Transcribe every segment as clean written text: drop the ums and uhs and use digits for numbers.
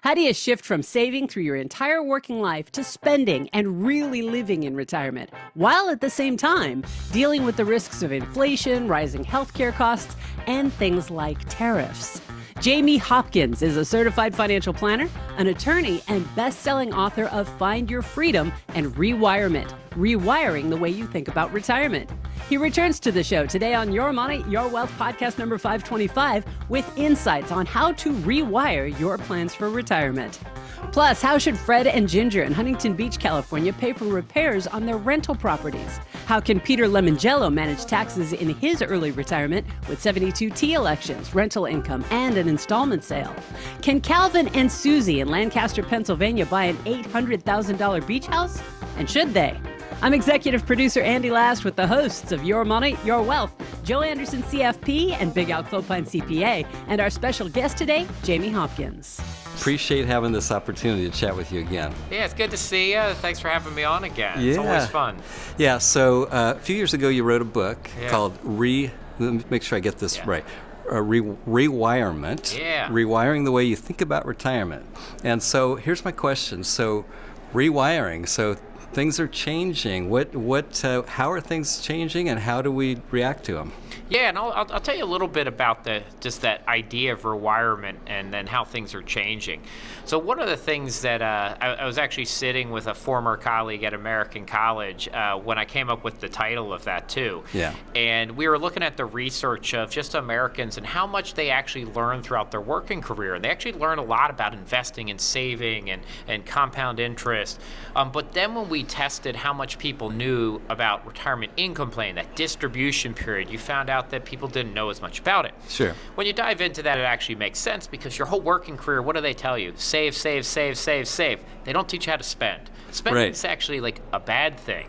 How do you shift from saving through your entire working life to spending and really living in retirement, while at the same time dealing with the risks of inflation, rising healthcare costs, and things like tariffs? Jamie Hopkins is a certified financial planner, an attorney, and best-selling author of Find Your Freedom and Rewirement, Rewiring the Way You Think About Retirement. He returns to the show today on Your Money, Your Wealth podcast number 525 with insights on how to rewire your plans for retirement. Plus, how should Fred and Ginger in Huntington Beach, California pay for repairs on their rental properties? How can Peter Lemonjello manage taxes in his early retirement with 72T elections, rental income, and an installment sale? Can Calvin and Susie in Lancaster, Pennsylvania buy an $800,000 beach house? And should they? I'm executive producer Andy Last with the hosts of Your Money, Your Wealth, Joe Anderson, CFP, and Big Al Clopine, CPA, and our special guest today, Jamie Hopkins. Appreciate having this opportunity to chat with you again. Yeah, it's good to see you. Thanks for having me on again. Yeah. It's always fun. Yeah, so a few years ago you wrote a book called let me make sure I get this right. Rewirement. Yeah. Rewiring the Way You Think About Retirement. And so here's my question. So rewiring, so things are changing. How are things changing, and how do we react to them? Yeah, and I'll tell you a little bit about just that idea of rewirement and then how things are changing. So one of the things that I was actually sitting with a former colleague at American College when I came up with the title of that too. Yeah. And we were looking at the research of just Americans and how much they actually learn throughout their working career. And they actually learn a lot about investing and saving and compound interest. But then when we tested how much people knew about retirement income planning, that distribution period, you found out that people didn't know as much about it. Sure. When you dive into that, it actually makes sense because your whole working career, what do they tell you? Save, save, save, save, save. They don't teach you how to spend. Spending is actually like a bad thing.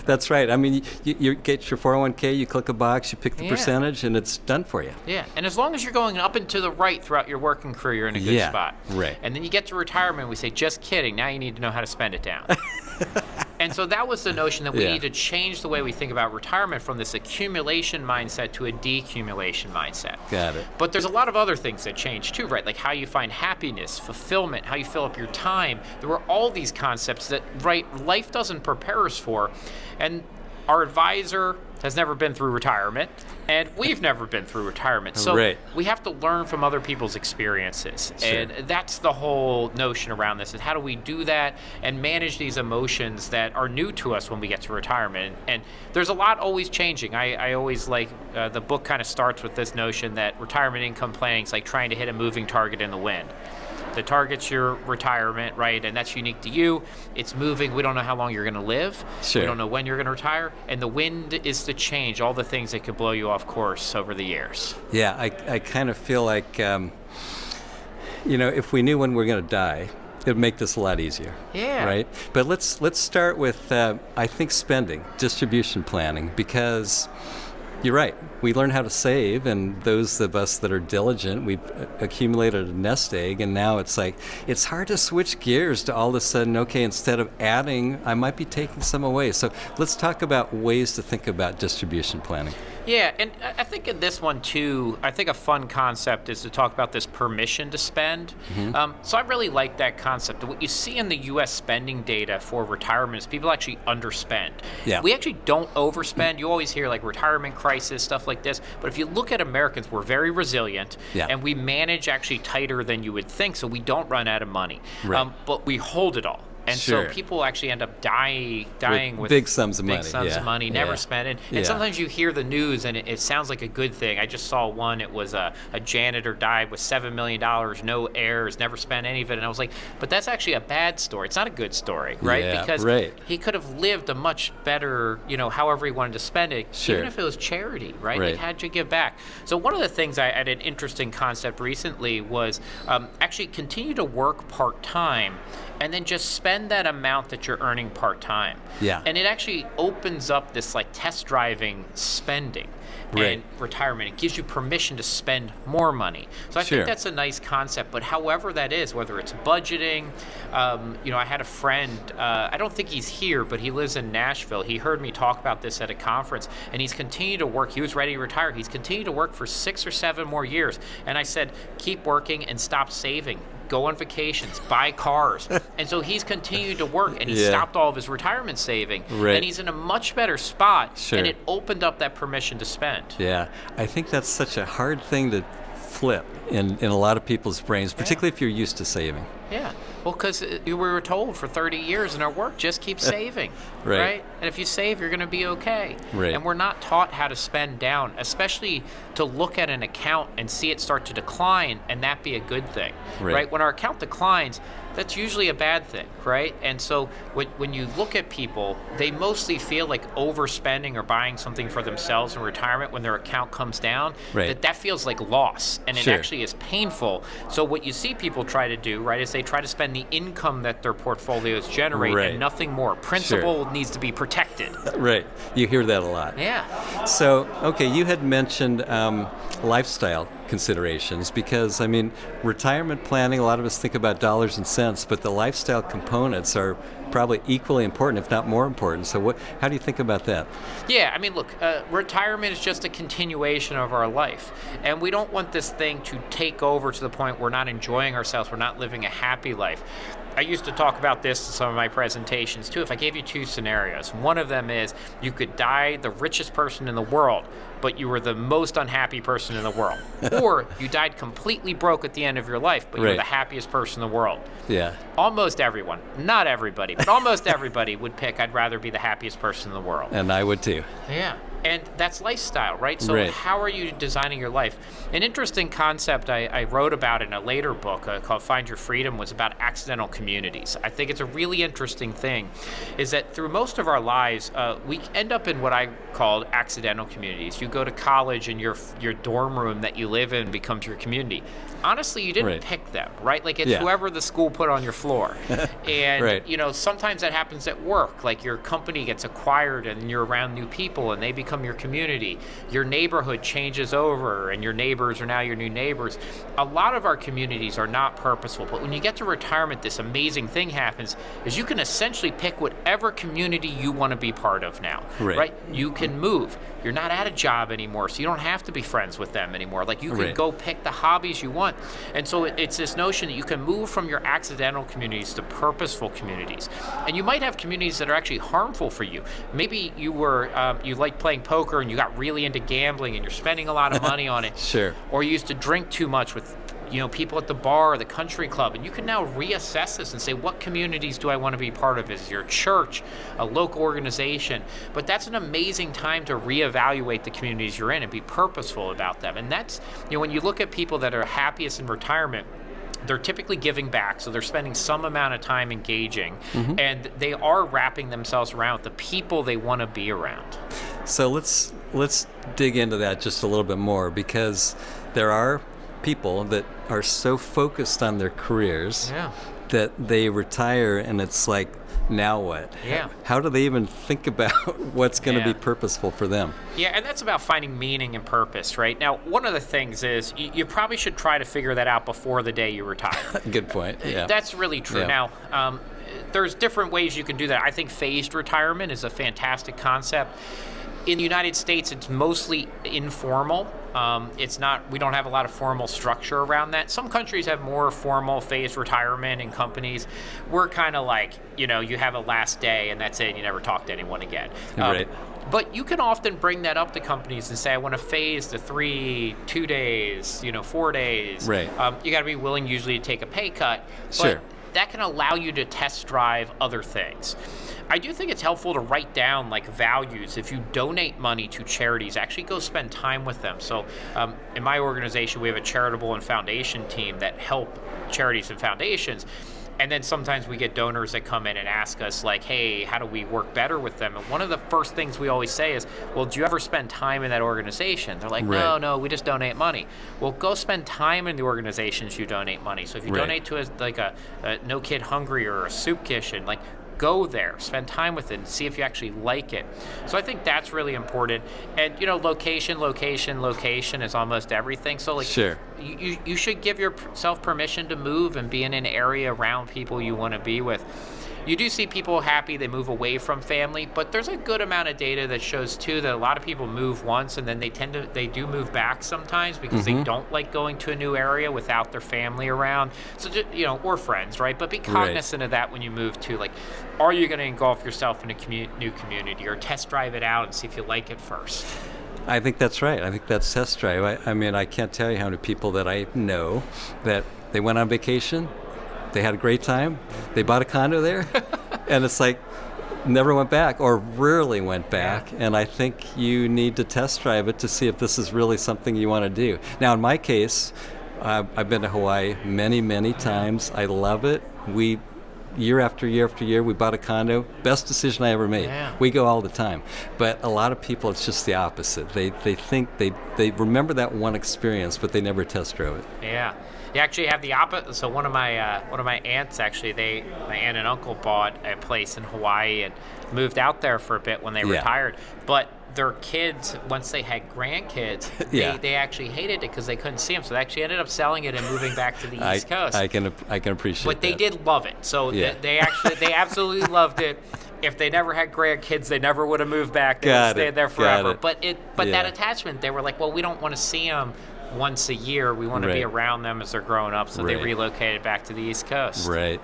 That's right. I mean, you get your 401k, you click a box, you pick the percentage, and it's done for you. Yeah, and as long as you're going up and to the right throughout your working career, you're in a good spot. Right. And then you get to retirement, we say, just kidding, now you need to know how to spend it down. And so that was the notion that we need to change the way we think about retirement from this accumulation mindset to a decumulation mindset. Got it. But there's a lot of other things that change too, right? Like how you find happiness, fulfillment, how you fill up your time. There were all these concepts that, life doesn't prepare us for. And our advisor has never been through retirement, and we've never been through retirement. So we have to learn from other people's experiences. Sure. And that's the whole notion around this, is how do we do that and manage these emotions that are new to us when we get to retirement. And there's a lot always changing. I always like, the book kind of starts with this notion that retirement income planning is like trying to hit a moving target in the wind. The target's your retirement, right? And that's unique to you. It's moving. We don't know how long you're going to live. Sure. We don't know when you're going to retire. And the wind is to change all the things that could blow you off course over the years. Yeah, I kind of feel like, if we knew when we're going to die, it would make this a lot easier. Yeah. Right? But let's start with, I think, spending, distribution planning, because you're right. We learn how to save, and those of us that are diligent, we've accumulated a nest egg, and now it's like, it's hard to switch gears to all of a sudden, okay, instead of adding, I might be taking some away. So let's talk about ways to think about distribution planning. Yeah, and I think in this one too, I think a fun concept is to talk about this permission to spend. Mm-hmm. So I really like that concept. What you see in the U.S. spending data for retirement is people actually underspend. Yeah. We actually don't overspend. You always hear like retirement crisis, stuff like this. But if you look at Americans, we're very resilient, and we manage actually tighter than you would think, so we don't run out of money. Right. But we hold it all. And so people actually end up dying with big sums of money, never spent. And sometimes you hear the news and it sounds like a good thing. I just saw one, it was a janitor died with $7 million, no heirs, never spent any of it. And I was like, but that's actually a bad story. It's not a good story, right? Yeah, because he could have lived a much better, however he wanted to spend it, even if it was charity, right? Like, how'd you give back? So one of the things I had an interesting concept recently was actually continue to work part-time and then just spend that amount that you're earning part-time. Yeah. And it actually opens up this like test driving spending and retirement. It gives you permission to spend more money. So I think that's a nice concept. But however that is, whether it's budgeting, I had a friend, I don't think he's here, but he lives in Nashville. He heard me talk about this at a conference, and he's continued to work. He was ready to retire. He's continued to work for 6 or 7 more years. And I said, keep working and stop saving. go on vacations, buy cars. And so he's continued to work, and he stopped all of his retirement saving. Right. And he's in a much better spot, Sure. and it opened up that permission to spend. Yeah, I think that's such a hard thing to flip in a lot of people's brains, particularly if you're used to saving. Yeah. Well, because we were told for 30 years in our work, just keep saving, right? And if you save, you're going to be okay. Right. And we're not taught how to spend down, especially to look at an account and see it start to decline and that be a good thing, right? When our account declines, that's usually a bad thing, right? And so when you look at people, they mostly feel like overspending or buying something for themselves in retirement when their account comes down, that feels like loss, and it actually is painful. So what you see people try to do, right, is they try to spend the income that their portfolios generate and nothing more. Principal needs to be protected. Right. You hear that a lot. Yeah. So, okay, you had mentioned lifestyle considerations because, I mean, retirement planning, a lot of us think about dollars and cents, but the lifestyle components are probably equally important, if not more important. So how do you think about that? Yeah, I mean, look, retirement is just a continuation of our life. And we don't want this thing to take over to the point we're not enjoying ourselves, we're not living a happy life. I used to talk about this in some of my presentations too. If I gave you two scenarios, one of them is you could die the richest person in the world, but you were the most unhappy person in the world. Or you died completely broke at the end of your life, but you were the happiest person in the world. Yeah. Almost everyone, not everybody, but almost everybody would pick, I'd rather be the happiest person in the world. And I would too. Yeah. And that's lifestyle, right? So how are you designing your life? An interesting concept I wrote about in a later book called Find Your Freedom was about accidental communities. I think it's a really interesting thing, is that through most of our lives, we end up in what I called accidental communities. You go to college and your dorm room that you live in becomes your community. Honestly, you didn't pick them, right? Like it's whoever the school put on your floor. And, you know, sometimes that happens at work. Like your company gets acquired and you're around new people and they become your community. Your neighborhood changes over and your neighbors are now your new neighbors. A lot of our communities are not purposeful, but when you get to retirement, this amazing thing happens is you can essentially pick whatever community you want to be part of now, right? You can move. You're not at a job anymore, so you don't have to be friends with them anymore. Like you can go pick the hobbies you want. And so it's this notion that you can move from your accidental communities to purposeful communities. And you might have communities that are actually harmful for you. Maybe you like playing poker and you got really into gambling and you're spending a lot of money on it. Sure. Or you used to drink too much with people at the bar or the country club, and you can now reassess this and say, what communities do I want to be part of? Is your church, a local organization? But that's an amazing time to reevaluate the communities you're in and be purposeful about them. And that's, when you look at people that are happiest in retirement, they're typically giving back, so they're spending some amount of time engaging, and they are wrapping themselves around with the people they want to be around. So let's dig into that just a little bit more, because there are people that are so focused on their careers that they retire and it's like, now what? Yeah. How do they even think about what's going to be purposeful for them? Yeah, and that's about finding meaning and purpose, right? Now, one of the things is you probably should try to figure that out before the day you retire. Good point. Yeah. That's really true. Yeah. Now, there's different ways you can do that. I think phased retirement is a fantastic concept. In the United States, it's mostly informal. We don't have a lot of formal structure around that. Some countries have more formal phased retirement in companies. We're kind of like, you have a last day and that's it. You never talk to anyone again. Right. But you can often bring that up to companies and say, I want to phase to 2 days, 4 days. Right. You got to be willing usually to take a pay cut. Sure. But that can allow you to test drive other things. I do think it's helpful to write down like values. If you donate money to charities, actually go spend time with them. So in my organization, we have a charitable and foundation team that help charities and foundations. And then sometimes we get donors that come in and ask us like, hey, how do we work better with them? And one of the first things we always say is, well, do you ever spend time in that organization? They're like, no, we just donate money. Well, go spend time in the organizations you donate money. So if you donate to a No Kid Hungry or a soup kitchen, like go there, spend time with it, and see if you actually like it. So I think that's really important. And location is almost everything. So like, you should give yourself permission to move and be in an area around people you want to be with. you do see people happy they move away from family, but there's a good amount of data that shows too that a lot of people move once and then they do move back sometimes because they don't like going to a new area without their family around. So just, or friends, right? But be cognizant of that when you move to, like, are you going to engulf yourself in a new community, or test drive it out and see if you like it first? I think that's right. I think that's test drive. I mean, I can't tell you how many people that I know that they went on vacation, they had a great time, they bought a condo there, and it's like never went back or rarely went back. And I think you need to test drive it to see if this is really something you want to do. Now, in my case, I've been to Hawaii many, many times. I love it. Year after year after year, we bought a condo. Best decision I ever made. Yeah. We go all the time. But a lot of people, it's just the opposite. They think they remember that one experience, but they never test drove it. Yeah. You actually have the opposite. So one of my aunts, actually, my aunt and uncle bought a place in Hawaii and moved out there for a bit when they retired. But their kids, once they had grandkids, they actually hated it because they couldn't see them. So they actually ended up selling it and moving back to the East Coast. I can appreciate that. But they did love it. So they absolutely loved it. If they never had grandkids, they never would have moved back. They would have stayed there forever. But that attachment, they were like, well, we don't want to see them once a year. We want to be around them as they're growing up. So they relocated back to the East Coast. Right.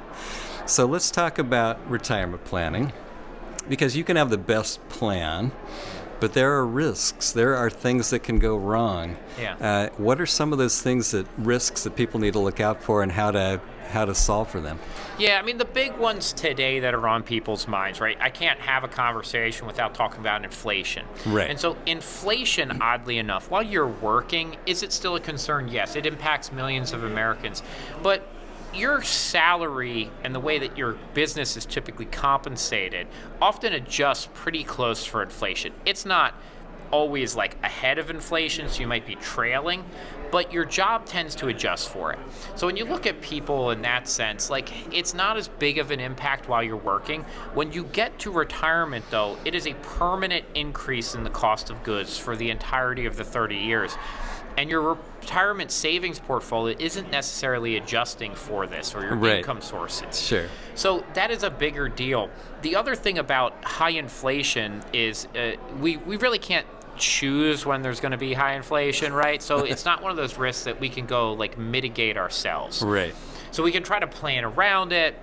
So let's talk about retirement planning, because you can have the best plan, but there are risks. There are things that can go wrong. Yeah. What are some of those risks that people need to look out for, and how to solve for them? Yeah, I mean, the big ones today that are on people's minds, right? I can't have a conversation without talking about inflation. Right. And so inflation, oddly enough, while you're working, is it still a concern? Yes, it impacts millions of Americans. But your salary and the way that your business is typically compensated often adjusts pretty close for inflation. It's not always like ahead of inflation, so you might be trailing, but your job tends to adjust for it. So when you look at people in that sense, like, it's not as big of an impact while you're working. When you get to retirement, though, it is a permanent increase in the cost of goods for the entirety of the 30 years. And your retirement savings portfolio isn't necessarily adjusting for this, or your income sources. Sure. So that is a bigger deal. The other thing about high inflation is we really can't choose when there's going to be high inflation, right? So it's not one of those risks that we can go like mitigate ourselves. Right. So we can try to plan around it,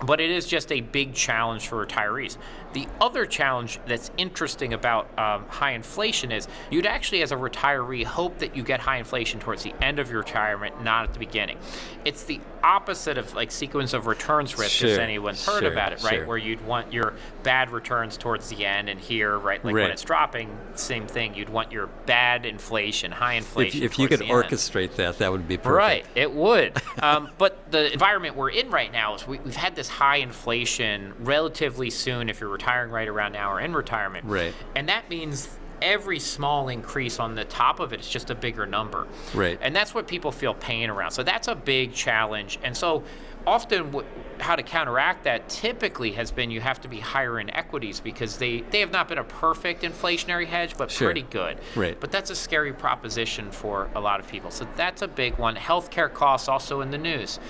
but it is just a big challenge for retirees. The other challenge that's interesting about high inflation is you'd actually, as a retiree, hope that you get high inflation towards the end of your retirement, not at the beginning. It's the opposite of like sequence of returns risk, if anyone's heard about it, right? Where you'd want your bad returns towards the end, and here, right, like when it's dropping, same thing. You'd want your bad inflation, high inflation. If you could orchestrate that would be perfect. Right, it would. But the environment we're in right now is we've had this high inflation relatively soon if you're retiring right around now or in retirement. Right. And that means every small increase on the top of it is just a bigger number. Right. And that's what people feel pain around. So that's a big challenge. And so often how to counteract that typically has been you have to be higher in equities, because they have not been a perfect inflationary hedge, but pretty good. Right. But that's a scary proposition for a lot of people. So that's a big one. Healthcare costs also in the news.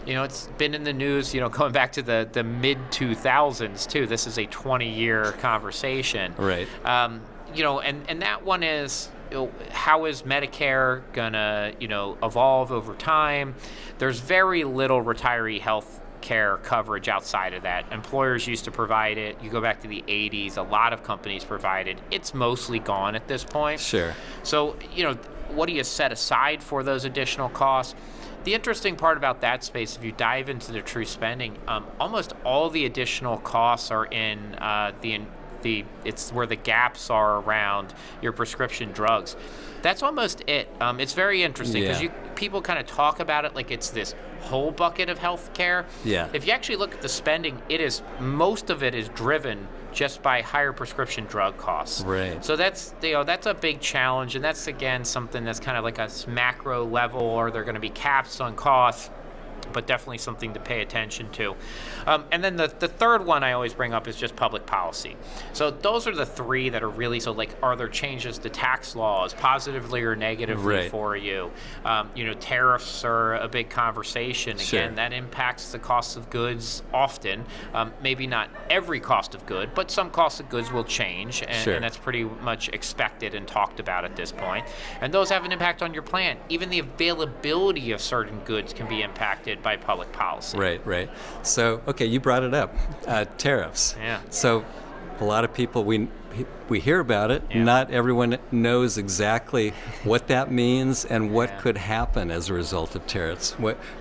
It's been in the news, going back to the mid-2000s, too. This is a 20-year conversation. Right. And that one is, how is Medicare going to, evolve over time? There's very little retiree health care coverage outside of that. Employers used to provide it. You go back to the 80s, a lot of companies provided. It's mostly gone at this point. Sure. So, what do you set aside for those additional costs? The interesting part about that space, if you dive into the true spending, almost all the additional costs are in it's where the gaps are around your prescription drugs. That's almost it. It's very interesting because people kind of talk about it like it's this whole bucket of health care. Yeah. If you actually look at the spending, most of it is driven just by higher prescription drug costs. Right. So that's a big challenge, and that's again something that's kind of like a macro level, or there are going to be caps on costs. but definitely something to pay attention to. And then the third one I always bring up is just public policy. So those are the three that are really, so like, are there changes to tax laws, positively or negatively for you? Tariffs are a big conversation. Again, that impacts the cost of goods often. Maybe not every cost of good, but some cost of goods will change, and that's pretty much expected and talked about at this point. And those have an impact on your plant. Even the availability of certain goods can be impacted by public policy. Right. So, okay, you brought it up, tariffs. Yeah. So a lot of people, we hear about it. Yeah. Not everyone knows exactly what that means and what could happen as a result of tariffs.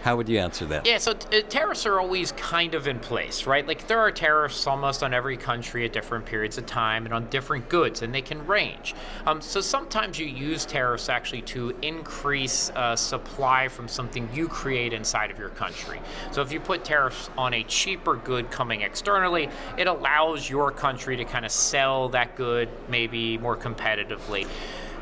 How would you answer that? Yeah, so tariffs are always kind of in place, right? Like, there are tariffs almost on every country at different periods of time and on different goods, and they can range. So sometimes you use tariffs actually to increase supply from something you create inside of your country. So if you put tariffs on a cheaper good coming externally, it allows your country to kind of sell that good maybe more competitively.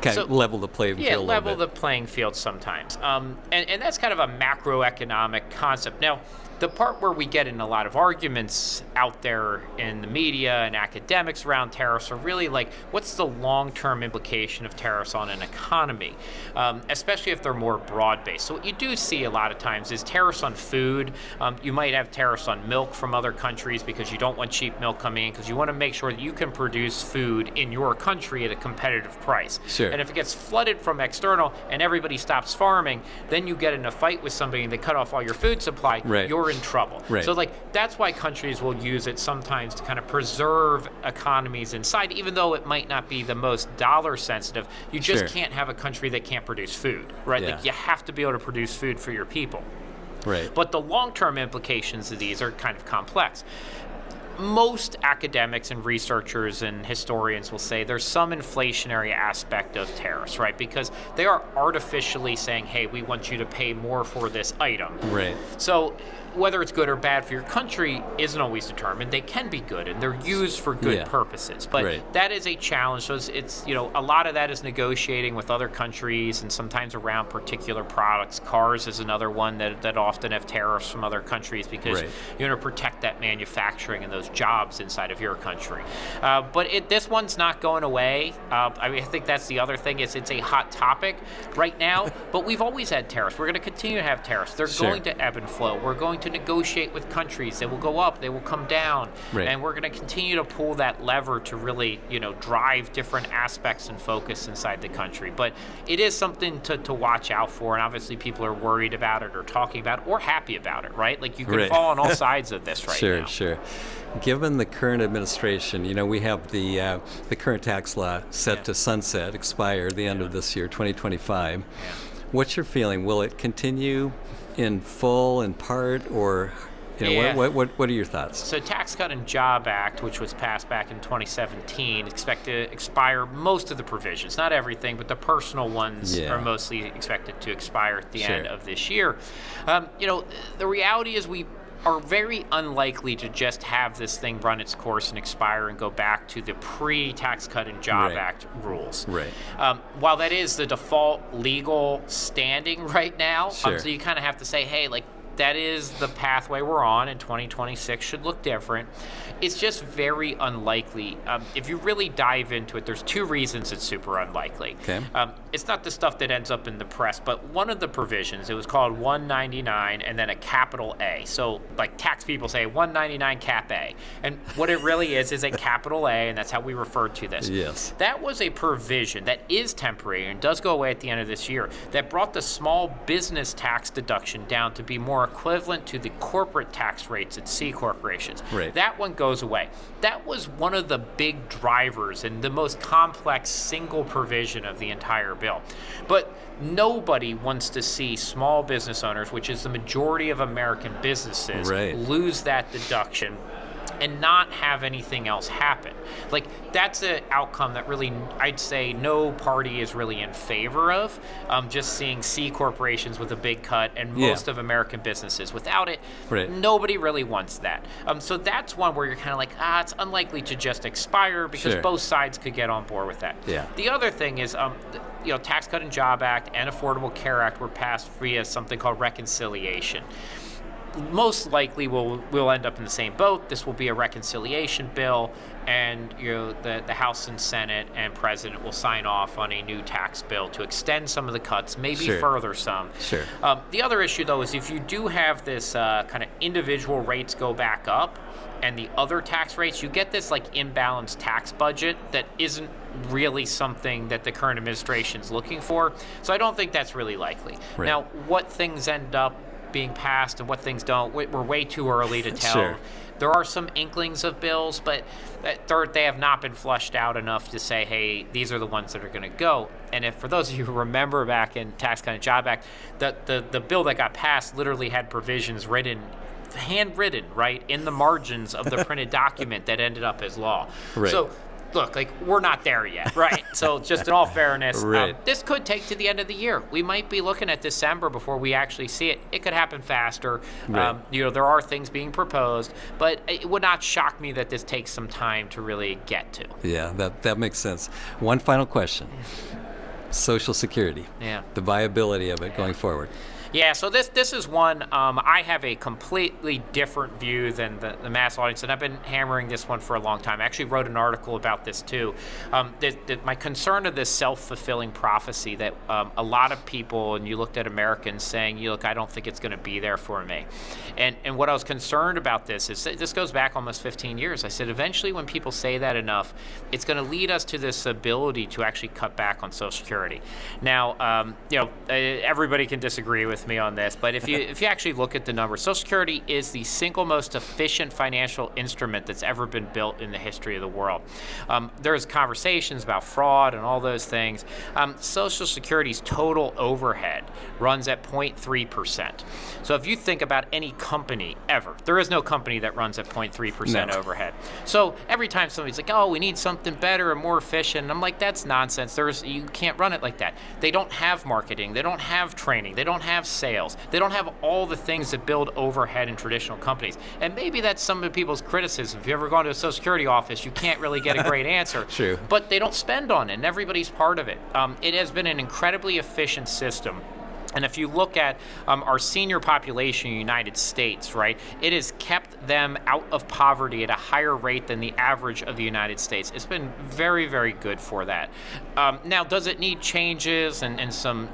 Kind of level the playing field. Yeah, level the playing field sometimes. And that's kind of a macroeconomic concept. Now, the part where we get in a lot of arguments out there in the media and academics around tariffs are really like, what's the long-term implication of tariffs on an economy, especially if they're more broad-based. So what you do see a lot of times is tariffs on food. You might have tariffs on milk from other countries because you don't want cheap milk coming in, because you want to make sure that you can produce food in your country at a competitive price. Sure. And if it gets flooded from external and everybody stops farming, then you get in a fight with somebody and they cut off all your food supply, you're in trouble. Right. So that's why countries will use it sometimes to kind of preserve economies inside, even though it might not be the most dollar sensitive. You just can't have a country that can't produce food, right? Yeah. Like, you have to be able to produce food for your people. Right. But the long-term implications of these are kind of complex. Most academics and researchers and historians will say there's some inflationary aspect of tariffs, right? Because they are artificially saying, hey, we want you to pay more for this item. Right. So whether it's good or bad for your country isn't always determined. They can be good, and they're used for good purposes. But that is a challenge. So it's a lot of that is negotiating with other countries and sometimes around particular products. Cars is another one that often have tariffs from other countries because you want to protect that manufacturing and those jobs inside of your country. But this one's not going away. I think that's the other thing, is it's a hot topic right now, but we've always had tariffs. We're going to continue to have tariffs. They're going to ebb and flow. We're going to negotiate with countries. They will go up, they will come down, and we're going to continue to pull that lever to really, drive different aspects and focus inside the country. But it is something to watch out for, and obviously people are worried about it or talking about it or happy about it, right? Like, you can fall on all sides of this right now. Sure. Given the current administration, we have the current tax law set to sunset, expire the end of this year, 2025. What's your feeling? Will it continue in full, in part, or what are your thoughts? So Tax Cut and Job Act, which was passed back in 2017, expected to expire most of the provisions. Not everything, but the personal ones are mostly expected to expire at the end of this year. The reality is we are very unlikely to just have this thing run its course and expire and go back to the pre-Tax Cut and Job Act rules. While that is the default legal standing right now, so you kind of have to say, hey, like, that is the pathway we're on, and 2026 should look different. It's just very unlikely. If you really dive into it, there's two reasons it's super unlikely. It's not the stuff that ends up in the press, but one of the provisions, it was called 199 and then a capital A. So, like, tax people say 199 cap A. And what it really is a capital A, and that's how we refer to this. Yes. That was a provision that is temporary and does go away at the end of this year, that brought the small business tax deduction down to be more equivalent to the corporate tax rates at C corporations. That one goes away. That was one of the big drivers and the most complex single provision of the entire bill. But nobody wants to see small business owners, which is the majority of American businesses, lose that deduction and not have anything else happen. Like, that's an outcome that really, I'd say, no party is really in favor of. Just seeing C corporations with a big cut and most of American businesses without it, nobody really wants that. So that's one where you're kind of like, it's unlikely to just expire because both sides could get on board with that. The other thing is, Tax Cut and Job Act and Affordable Care Act were passed via something called reconciliation. most likely we'll end up in the same boat. This will be a reconciliation bill, and the House and Senate and President will sign off on a new tax bill to extend some of the cuts, maybe further some. Sure. The other issue, though, is if you do have this kind of individual rates go back up and the other tax rates, you get this like imbalanced tax budget that isn't really something that the current administration is looking for. So I don't think that's really likely. Right. Now, what things end up being passed and what things don't, we're way too early to tell. Sure. There are some inklings of bills, but they have not been flushed out enough to say, hey, these are the ones that are going to go. And if for those of you who remember back in Tax Cut and Job Act, the bill that got passed literally had provisions handwritten, right, in the margins of the printed document that ended up as law. Right. So, look, like, we're not there yet, right? So just in all fairness, right. This could take to the end of the year. We might be looking at December before we actually see it. It could happen faster. Right. There are things being proposed, but it would not shock me that this takes some time to really get to. Yeah, that makes sense. One final question. Social Security. Yeah. The viability of it going forward. Yeah, so this is one, I have a completely different view than the mass audience, and I've been hammering this one for a long time. I actually wrote an article about this too. My concern of this self-fulfilling prophecy that a lot of people, and you looked at Americans saying, look, I don't think it's going to be there for me. And what I was concerned about this is, this goes back almost 15 years. I said, eventually when people say that enough, it's going to lead us to this ability to actually cut back on Social Security. Now, everybody can disagree with me on this, but if you actually look at the numbers, Social Security is the single most efficient financial instrument that's ever been built in the history of the world. There's conversations about fraud and all those things. Social Security's total overhead runs at 0.3%. So if you think about any company ever, there is no company that runs at 0.3% overhead. So every time somebody's like, oh, we need something better and more efficient, and I'm like, that's nonsense. You can't run it like that. They don't have marketing. They don't have training. They don't have sales. They don't have all the things that build overhead in traditional companies. And maybe that's some of people's criticism. If you ever gone to a Social Security office, you can't really get a great answer. True. But they don't spend on it, and everybody's part of it. It has been an incredibly efficient system. And if you look at our senior population in the United States, right, it has kept them out of poverty at a higher rate than the average of the United States. It's been very, very good for that. Now, does it need changes and some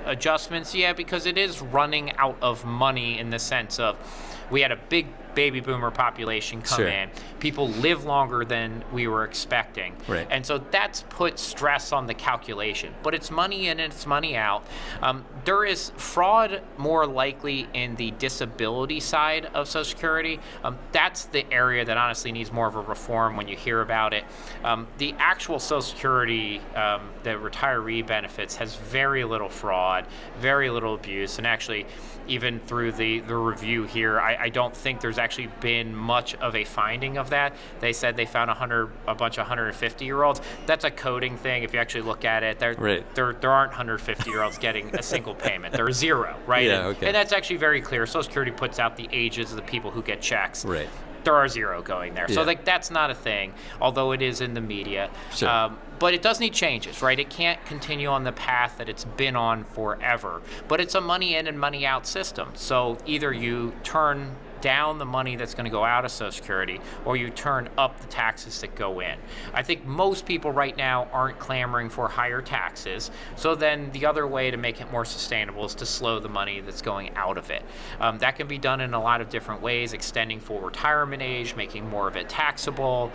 adjustments? Yeah, because it is running out of money in the sense of we had a big baby boomer population come in. People live longer than we were expecting. Right. And so that's put stress on the calculation. But it's money in and it's money out. There is fraud more likely in the disability side of Social Security. That's the area that honestly needs more of a reform when you hear about it. The actual Social Security, the retiree benefits, has very little fraud, very little abuse, and actually even through the review here, I don't think there's actually been much of a finding of that. They said they found a bunch of 150-year-olds. That's a coding thing. If you actually look at it, there aren't 150-year-olds getting a single payment. There are zero, right? Yeah, and that's actually very clear. Social Security puts out the ages of the people who get checks. Right. There are zero going there. So that's not a thing, although it is in the media. Sure. But it does need changes, right? It can't continue on the path that it's been on forever. But it's a money in and money out system. So either you turn down the money that's going to go out of Social Security, or you turn up the taxes that go in. I think most people right now aren't clamoring for higher taxes, so then the other way to make it more sustainable is to slow the money that's going out of it. That can be done in a lot of different ways, extending full retirement age, making more of it taxable.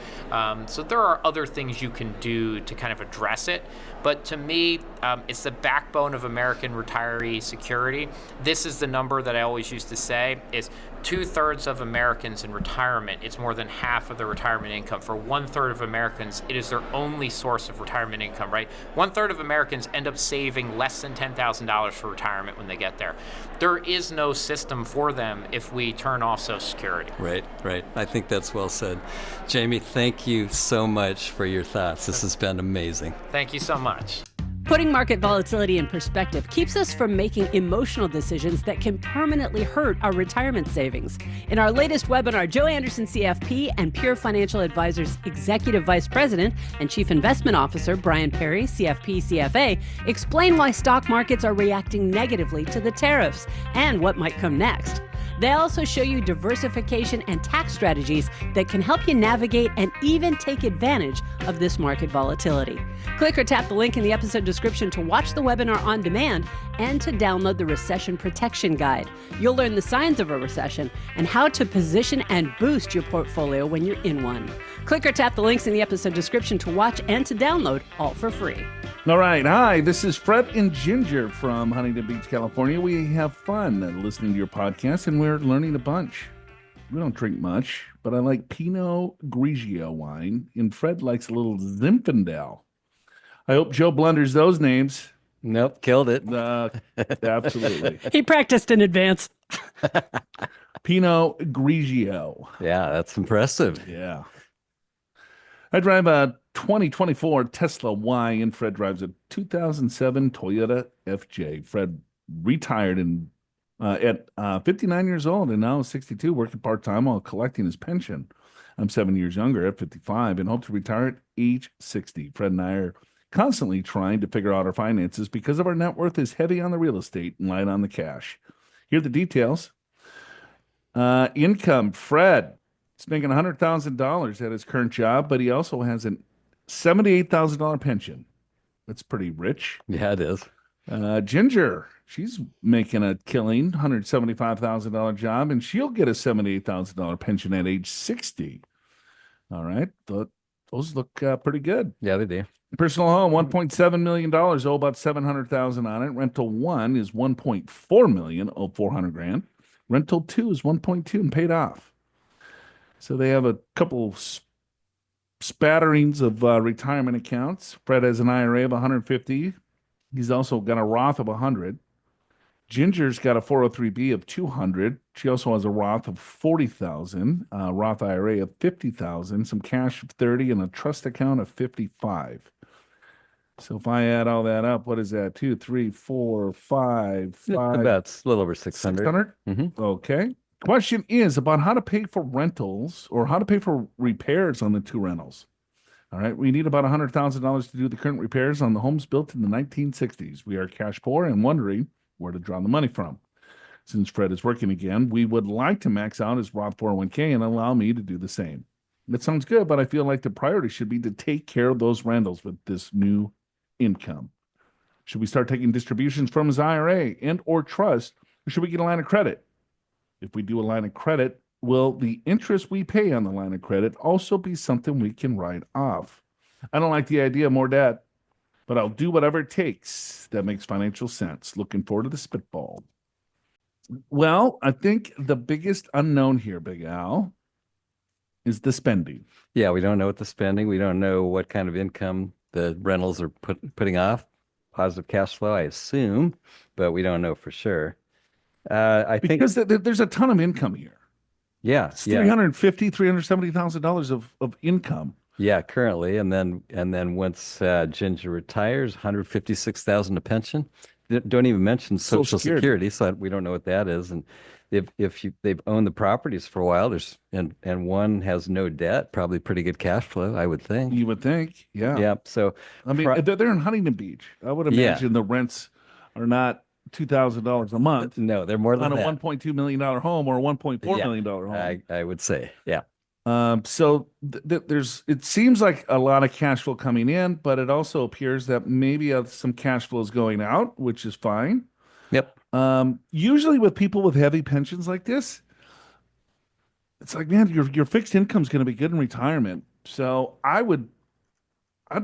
So there are other things you can do to kind of address it. But to me, it's the backbone of American retiree security. This is the number that I always used to say is 2/3 of Americans in retirement, it's more than half of their retirement income. For 1/3 of Americans, it is their only source of retirement income, right? 1/3 of Americans end up saving less than $10,000 for retirement when they get there. There is no system for them if we turn off Social Security. Right. I think that's well said. Jamie, thank you so much for your thoughts. This has been amazing. Thank you so much. Putting market volatility in perspective keeps us from making emotional decisions that can permanently hurt our retirement savings. In our latest webinar, Joe Anderson, CFP, and Pure Financial Advisors Executive Vice President and Chief Investment Officer Brian Perry, CFP, CFA, explain why stock markets are reacting negatively to the tariffs and what might come next. They also show you diversification and tax strategies that can help you navigate and even take advantage of this market volatility. Click or tap the link in the episode description to watch the webinar on demand and to download the Recession Protection Guide. You'll learn the signs of a recession and how to position and boost your portfolio when you're in one. Click or tap the links in the episode description to watch and to download, all for free. All right. Hi, this is Fred and Ginger from Huntington Beach, California. We have fun listening to your podcast, and we're learning a bunch. We don't drink much, but I like Pinot Grigio wine, and Fred likes a little Zinfandel. I hope Joe blunders those names. Nope, killed it. Absolutely. He practiced in advance. Pinot Grigio. Yeah, that's impressive. Yeah. I drive a 2024 Tesla Y, and Fred drives a 2007 Toyota FJ. Fred retired at 59 years old and now is 62, working part-time while collecting his pension. I'm 7 years younger at 55 and hope to retire at age 60. Fred and I are constantly trying to figure out our finances because of our net worth is heavy on the real estate and light on the cash. Here are the details. Income, Fred is making $100,000 at his current job, but he also has a $78,000 pension. That's pretty rich. Yeah, it is. Ginger, she's making a killing, $175,000 job, and she'll get a $78,000 pension at age 60. All right. Those look pretty good. Yeah, they do. Personal home, $1.7 million, owe about $700,000 on it. Rental 1 is $1.4 million, owe $400,000. Rental 2 is $1.2 and paid off. So they have a couple spatterings of retirement accounts. Fred has an IRA of $150. He's also got a Roth of $100. Ginger's got a 403B of $200. She also has a Roth of $40,000, a Roth IRA of $50,000, some cash of $30, and a trust account of $55. So if I add all that up, what is that? 2, 3, 4, 5, 5. That's a little over 600. 600? Mm-hmm. Okay. Question is about how to pay for rentals or how to pay for repairs on the two rentals. All right. We need about $100,000 to do the current repairs on the homes built in the 1960s. We are cash poor and wondering where to draw the money from. Since Fred is working again, we would like to max out his Roth 401k and allow me to do the same. That sounds good, but I feel like the priority should be to take care of those rentals with this new income. Should we start taking distributions from his IRA and or trust, or should we get a line of credit? If we do a line of credit, will the interest we pay on the line of credit also be something we can write off? I don't like the idea of more debt, but I'll do whatever it takes that makes financial sense. Looking forward to the spitball. Well, I think the biggest unknown here, Big Al, is the spending. Yeah, we don't know what the spending. We don't know what kind of income the rentals are putting off. Positive cash flow, I assume, but we don't know for sure. I think because there's a ton of income here. Yeah, it's $370,000 of income. Yeah, currently, and then once Ginger retires, $156,000 a pension. Don't even mention Social Security, so we don't know what that is. And if they've owned the properties for a while, and one has no debt, probably pretty good cash flow, I would think. You would think, yeah. Yeah. So I mean, they're in Huntington Beach. I would imagine the rents are not $2,000 a month. No, they're more than on a that. $1.2 million home or a $1.4 million home. I would say, yeah. So it seems like a lot of cash flow coming in, but it also appears that maybe some cash flow is going out, which is fine. Yep. Usually with people with heavy pensions like this, it's like, man, your fixed income is going to be good in retirement. So I'd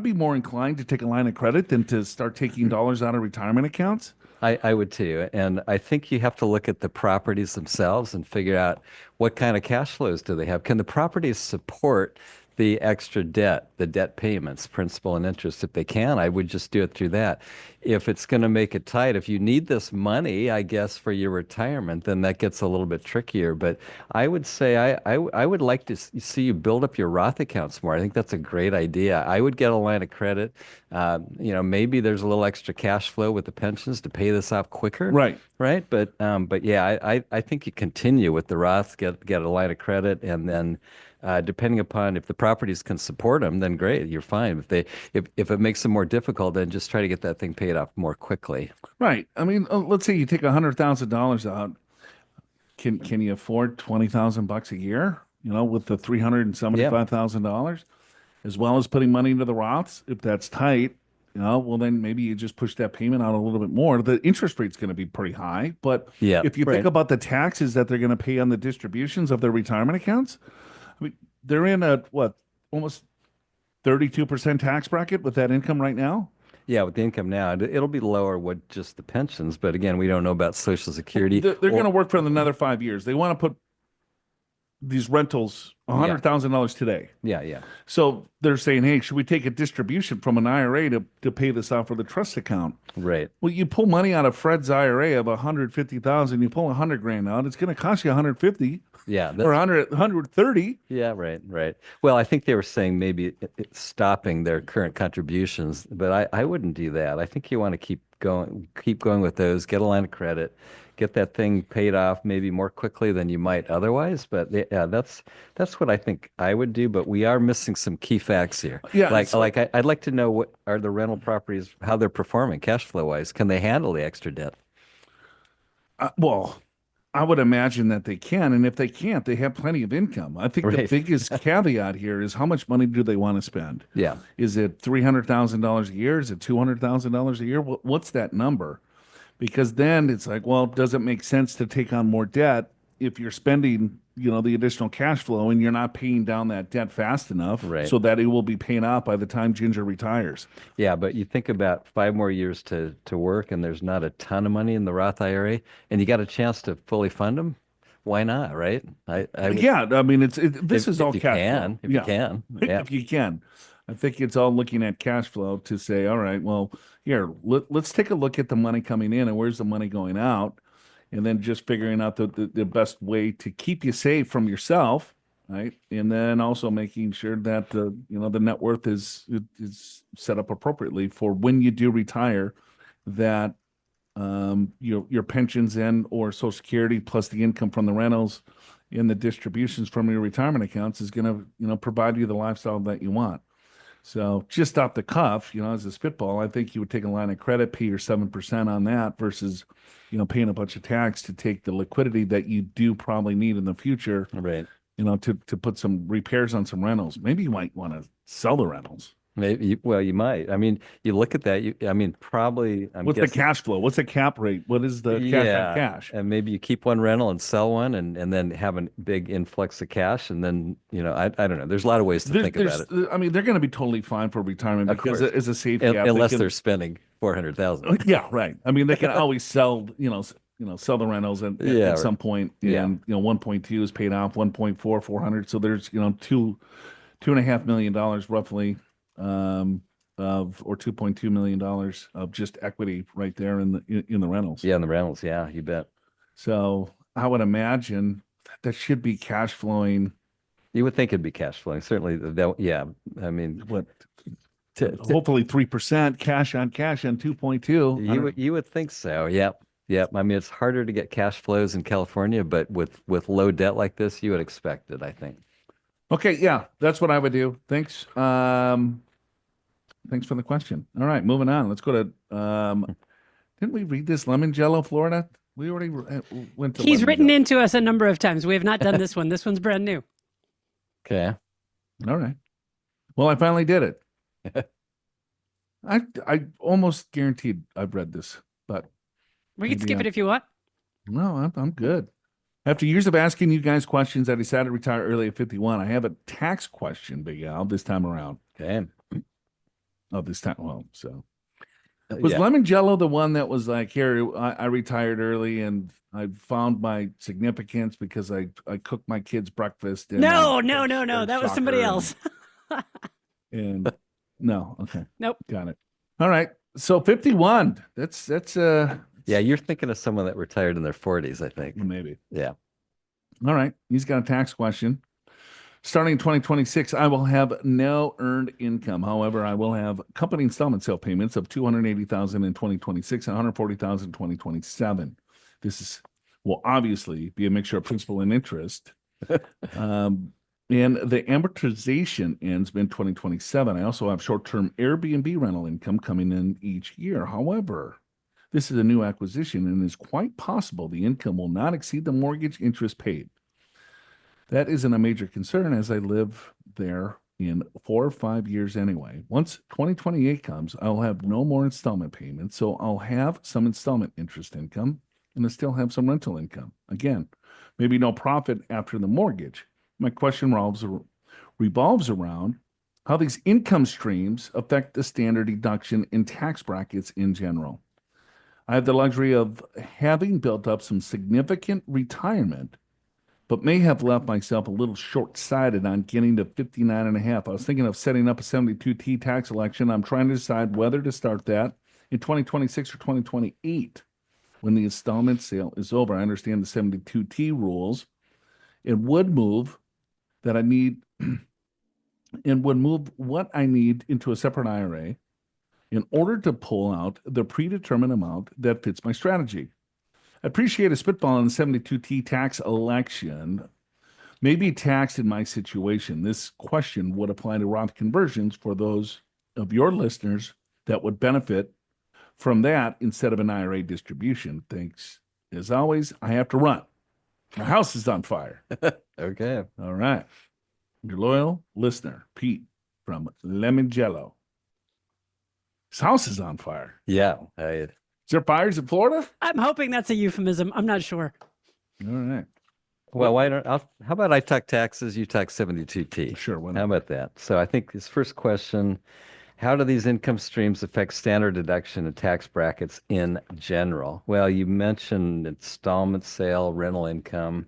be more inclined to take a line of credit than to start taking dollars out of retirement accounts. I would too. And I think you have to look at the properties themselves and figure out what kind of cash flows do they have. Can the properties support the extra debt, the debt payments, principal and interest, if they can, I would just do it through that. If it's going to make it tight, if you need this money, I guess, for your retirement, then that gets a little bit trickier. But I would say I would like to see you build up your Roth accounts more. I think that's a great idea. I would get a line of credit. Maybe there's a little extra cash flow with the pensions to pay this off quicker. Right. Right. But yeah, I think you continue with the Roth, get a line of credit, and then depending upon if the properties can support them, then great, you're fine. If it makes them more difficult, then just try to get that thing paid off more quickly. Right. I mean, let's say you take $100,000 out. Can you afford $20,000 a year? With the $375,000, as well as putting money into the Roths. If that's tight, well, then maybe you just push that payment out a little bit more. The interest rate's going to be pretty high, but if you think about the taxes that they're going to pay on the distributions of their retirement accounts, I mean, they're in almost 32% tax bracket with that income right now. Yeah, with the income now, it'll be lower with just the pensions. But again, we don't know about Social Security. They're going to work for another 5 years. They want to put these rentals $100,000 today. Yeah. So they're saying, hey, should we take a distribution from an IRA to pay this out for the trust account? Right. Well, you pull money out of Fred's IRA of $150,000, you pull $100,000 out, it's going to cost you $150,000. Yeah, or $130,000. Yeah, right. Well, I think they were saying maybe stopping their current contributions, but I wouldn't do that. I think you want to keep going with those. Get a line of credit, get that thing paid off maybe more quickly than you might otherwise. But yeah, that's what I think I would do. But we are missing some key facts here. Yeah, I'd like to know what are the rental properties, how they're performing cash flow wise. Can they handle the extra debt? Well, I would imagine that they can, and if they can't, they have plenty of income. I think the biggest caveat here is how much money do they want to spend? Yeah. Is it $300,000 a year? Is it $200,000 a year? What's that number? Because then it's like, well, does it make sense to take on more debt if you're spending, the additional cash flow and you're not paying down that debt fast enough so that it will be paying off by the time Ginger retires? Yeah, but you think about 5 more years to work and there's not a ton of money in the Roth IRA and you got a chance to fully fund them. Why not, right? Yeah, I mean, this is all cash flow. If you can. Yeah. If you can. I think it's all looking at cash flow to say, all right, well, here, let's take a look at the money coming in and where's the money going out. And then just figuring out the best way to keep you safe from yourself, right? And then also making sure that the net worth is set up appropriately for when you do retire, that your pensions and or Social Security plus the income from the rentals and the distributions from your retirement accounts is going to provide you the lifestyle that you want. So just off the cuff, as a spitball, I think you would take a line of credit, pay your 7% on that versus, paying a bunch of tax to take the liquidity that you do probably need in the future, right? To put some repairs on some rentals. Maybe you might want to sell the rentals. Maybe, well, you might. I mean, you look at that. Probably. What's the cash flow? What's the cap rate? What is the cash? And maybe you keep one rental and sell one, and then have a big influx of cash, and then I don't know. There's a lot of ways to think about it. I mean, they're going to be totally fine for retirement because it's a safe gap. Unless they're spending $400,000. Yeah, right. I mean, they can always sell. Sell the rentals at some point. And 1.2 is paid off. 1.4, 400. So there's $2.5 million roughly. Or $2.2 million of just equity right there in the rentals. Yeah, in the rentals. Yeah, you bet. So I would imagine that should be cash flowing. You would think it'd be cash flowing. Certainly. Yeah. I mean, hopefully 3% cash on 2.2. You would think so. Yep. I mean, it's harder to get cash flows in California, but with low debt like this, you would expect it, I think. Okay. Yeah, that's what I would do. Thanks. Thanks for the question. All right, moving on. Let's go to, didn't we read this Lemonjello, Florida? We already went to He's written into us a number of times. We have not done this one. This one's brand new. Okay. All right. Well, I finally did it. I almost guaranteed I've read this, but. We can skip it if you want. No, I'm good. After years of asking you guys questions, I decided to retire early at 51. I have a tax question, Big Al, this time around. Okay. Oh, this time. Well, so was Lemonjello the one that was like, here, I retired early and I found my significance because I cooked my kids breakfast. And no. That was somebody else. And no, okay. Nope. Got it. All right. So 51. That's Yeah, you're thinking of someone that retired in their 40s, I think. maybe. Yeah. All right. He's got a tax question. Starting in 2026, I will have no earned income. However, I will have company installment sale payments of $280,000 in 2026 and $140,000 in 2027. Will obviously be a mixture of principal and interest. And the amortization ends in 2027. I also have short-term Airbnb rental income coming in each year. However, this is a new acquisition and it's quite possible the income will not exceed the mortgage interest paid. That isn't a major concern as I live there in 4 or 5 years anyway. Once 2028 comes, I'll have no more installment payments, so I'll have some installment interest income and I still have some rental income. Again, maybe no profit after the mortgage. My question revolves around how these income streams affect the standard deduction in tax brackets in general. I have the luxury of having built up some significant retirement, but may have left myself a little short-sighted on getting to 59 and a half. I was thinking of setting up a 72T tax election. I'm trying to decide whether to start that in 2026 or 2028 when the installment sale is over. I understand the 72T rules. It would move that I need and would move what I need into a separate IRA in order to pull out the predetermined amount that fits my strategy. I appreciate a spitball on the 72T tax election may be taxed in my situation. This question would apply to Roth conversions for those of your listeners that would benefit from that instead of an IRA distribution. Thanks. As always, I have to run. My house is on fire. Okay. All right. Your loyal listener, Pete from Lemonjello. His house is on fire. Yeah. Is there fires in Florida? I'm hoping that's a euphemism. I'm not sure. All right. Well, how about I talk taxes, you talk 72T? Sure. How about that? So I think his first question, how do these income streams affect standard deduction and tax brackets in general? Well, you mentioned installment sale, rental income,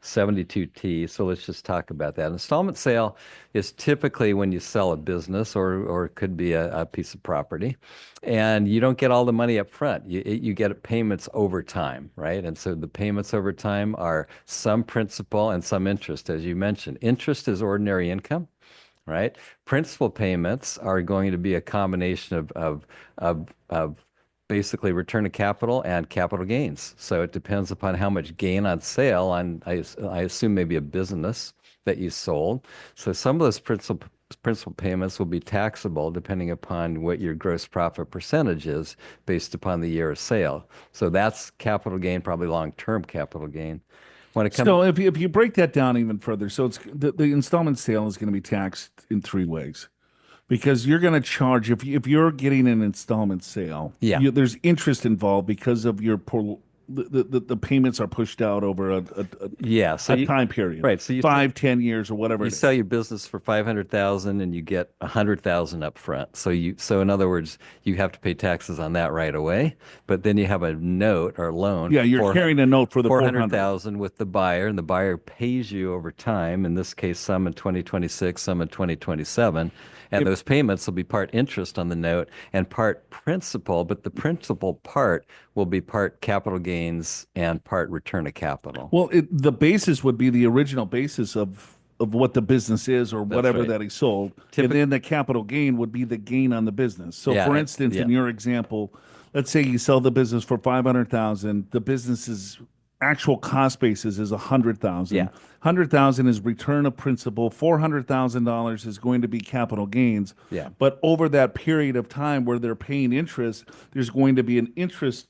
72T. So let's just talk about that. Installment sale is typically when you sell a business or it could be a piece of property and you don't get all the money up front. You get payments over time, right? And so the payments over time are some principal and some interest, as you mentioned. Interest is ordinary income, right? Principal payments are going to be a combination of basically return of capital and capital gains. So it depends upon how much gain on sale on, I assume maybe a business that you sold. So some of those principal payments will be taxable depending upon what your gross profit percentage is based upon the year of sale. So that's capital gain, probably long-term capital gain. When it comes So if you break that down even further, so it's the installment sale is going to be taxed in 3 ways. Because you're going to charge if you're getting an installment sale, there's interest involved because of your the payments are pushed out over a time period, right? So 5-10 years or whatever. You sell your business for $500,000 and you get $100,000 up front. So in other words, you have to pay taxes on that right away. But then you have a note or loan. Yeah, you're carrying a note for the $400,000 with the buyer, and the buyer pays you over time. In this case, some in 2026, some in 2027. And those payments will be part interest on the note and part principal, but the principal part will be part capital gains and part return of capital. Well, the basis would be the original basis of what the business is or whatever that he sold. And then the capital gain would be the gain on the business. So for instance, in your example, let's say you sell the business for $500,000, the business's actual cost basis is $100,000. Yeah. $100,000 is return of principal. $400,000 is going to be capital gains. Yeah. But over that period of time where they're paying interest, there's going to be an interest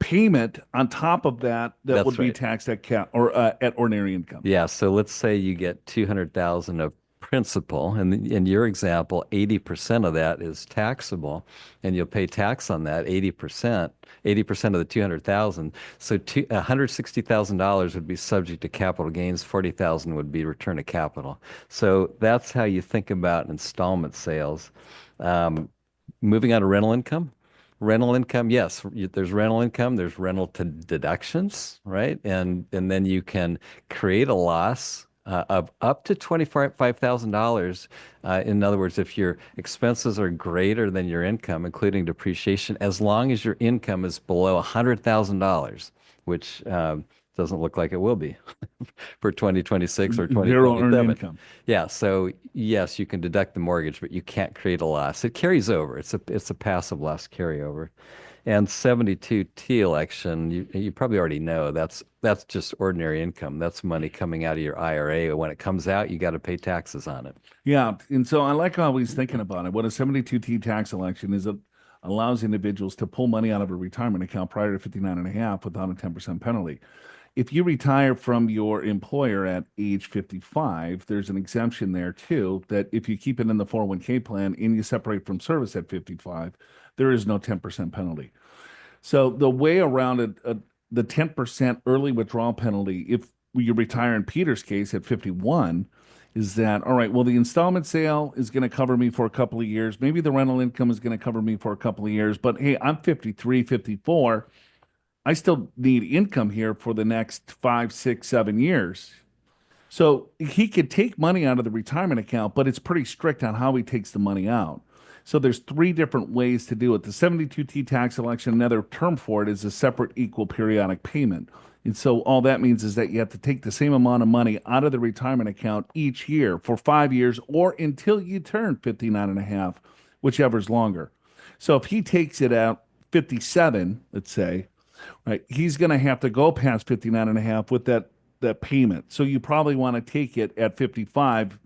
payment on top of that would be taxed at at ordinary income. Yeah. So let's say you get $200,000 of principal, and in your example, 80% of that is taxable, and you'll pay tax on that 80% of the $200,000. So $160,000 would be subject to capital gains. $40,000 would be return of capital. So that's how you think about installment sales. Moving on to rental income. Rental income, yes, there's rental income, there's rental to deductions, right? And then you can create a loss of up to $25,000. In other words, if your expenses are greater than your income, including depreciation, as long as your income is below $100,000, which doesn't look like it will be for 2026 or Zero earned 2027. income. Yeah, so yes, you can deduct the mortgage, but you can't create a loss. It carries over. It's a passive loss carryover. And 72T election, you probably already know that's just ordinary income. That's money coming out of your IRA. When it comes out, you got to pay taxes on it. Yeah, and so I like always thinking about it. What a 72T tax election is, it allows individuals to pull money out of a retirement account prior to 59 and a half without a 10% penalty. If you retire from your employer at age 55, there's an exemption there too, that if you keep it in the 401k plan and you separate from service at 55, there is no 10% penalty. So the way around it, the 10% early withdrawal penalty, if you retire in Peter's case at 51, is that, all right, well, the installment sale is going to cover me for a couple of years. Maybe the rental income is going to cover me for a couple of years, but hey, I'm 53, 54. I still need income here for the next 5, 6, 7 years. So he could take money out of the retirement account, but it's pretty strict on how he takes the money out. So there's 3 different ways to do it. The 72T tax election, another term for it, is a separate equal periodic payment. And so all that means is that you have to take the same amount of money out of the retirement account each year for 5 years or until you turn 59 and a half, whichever's longer. So if he takes it out 57, let's say, right, he's going to have to go past 59 and a half with that payment. So you probably want to take it at 55.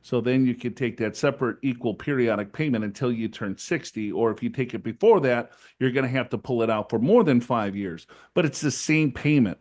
So then you could take that separate equal periodic payment until you turn 60. Or if you take it before that, you're going to have to pull it out for more than 5 years. But it's the same payment.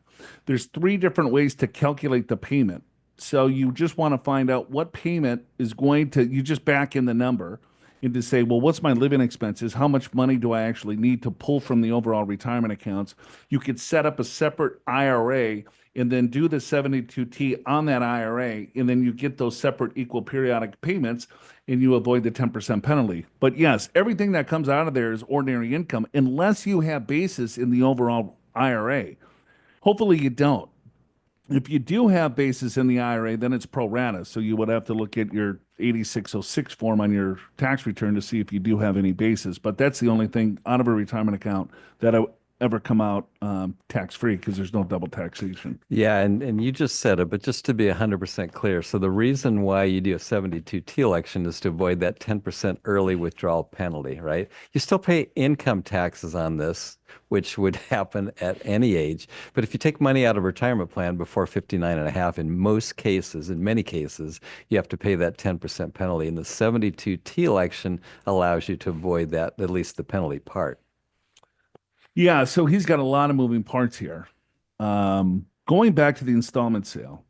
There's 3 different ways to calculate the payment. So you just want to find out what payment is going to, you just back in the number and to say, well, what's my living expenses? How much money do I actually need to pull from the overall retirement accounts? You could set up a separate IRA and then do the 72T on that IRA, and then you get those separate equal periodic payments, and you avoid the 10% penalty. But yes, everything that comes out of there is ordinary income, unless you have basis in the overall IRA. Hopefully you don't. If you do have basis in the IRA, then it's pro rata. So you would have to look at your 8606 form on your tax return to see if you do have any basis. But that's the only thing out of a retirement account that ever come out tax-free, because there's no double taxation. Yeah, and you just said it, but just to be 100% clear, so the reason why you do a 72T election is to avoid that 10% early withdrawal penalty, right? You still pay income taxes on this, which would happen at any age. But if you take money out of a retirement plan before 59 and a half, in most cases, in many cases, you have to pay that 10% penalty. And the 72T election allows you to avoid that, at least the penalty part. Yeah, so he's got a lot of moving parts here. Going back to the installment sale,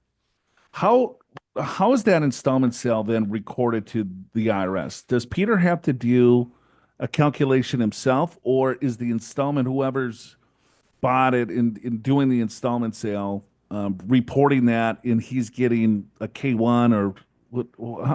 how is that installment sale then recorded to the IRS? Does Peter have to do a calculation himself, or is the installment, whoever's bought it in doing the installment sale, reporting that, and he's getting a K1, or